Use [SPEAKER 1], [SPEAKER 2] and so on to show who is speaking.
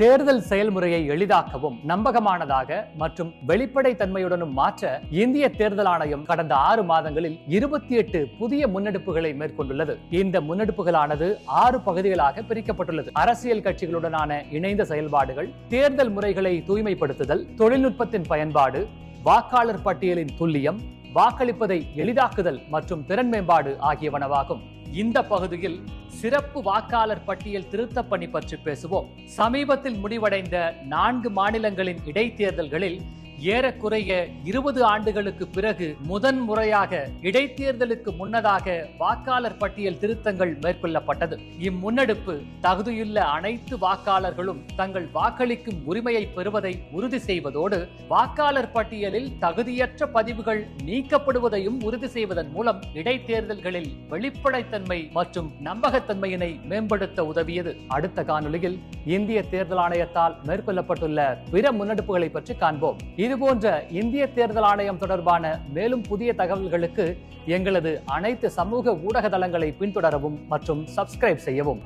[SPEAKER 1] தேர்தல் செயல்முறையை எளிதாக்கவும் நம்பகமானதாக மற்றும் வெளிப்படைத்தன்மையுடனும் மாற்ற இந்திய தேர்தல் ஆணையம் கடந்த 6 மாதங்களில் 28 புதிய முன்னெடுப்புகளை மேற்கொண்டுள்ளது. இந்த முன்னெடுப்புகளானது 6 பகுதிகளாக பிரிக்கப்பட்டுள்ளது. அரசியல் கட்சிகளுடனான இணைந்த செயல்பாடுகள், தேர்தல் முறைகளை தூய்மைப்படுத்துதல், தொழில்நுட்பத்தின் பயன்பாடு, வாக்காளர் பட்டியலின் துல்லியம், வாக்களிப்பதை எளிதாக்குதல் மற்றும் திறன் மேம்பாடு ஆகியவனவாகும். இந்த பகுதியில் சிறப்பு வாக்காளர் பட்டியல் திருத்த பணி பற்றி பேசுவோம். சமீபத்தில் முடிவடைந்த 4 மாநிலங்களின் இடைத்தேர்தல்களில் ஏறக்குறைய 20 ஆண்டுகளுக்கு பிறகு முதன்முறையாக இடைத்தேர்தலுக்கு முன்னதாக வாக்காளர் பட்டியல் திருத்தங்கள் மேற்கொள்ளப்பட்டது. இம்முன்னெடுப்பு தகுதியுள்ள அனைத்து வாக்காளர்களும் தங்கள் வாக்களிக்கும் உரிமையை பெறுவதை உறுதி செய்வதோடு வாக்காளர் பட்டியலில் தகுதியற்ற பதிவுகள் நீக்கப்படுவதையும் உறுதி செய்வதன் மூலம் இடைத்தேர்தல்களில் வெளிப்படைத்தன்மை மற்றும் நம்பகத்தன்மையினை மேம்படுத்த உதவியது. அடுத்த காணொலியில் இந்திய தேர்தல் ஆணையத்தால் மேற்கொள்ளப்பட்டுள்ள பிற முன்னெடுப்புகளை பற்றி காண்போம். இதுபோன்ற இந்திய தேர்தல் ஆணையம் தொடர்பான மேலும் புதிய தகவல்களுக்கு எங்களது அனைத்து சமூக ஊடக தளங்களை பின்தொடரவும் மற்றும் சப்ஸ்கிரைப் செய்யவும்.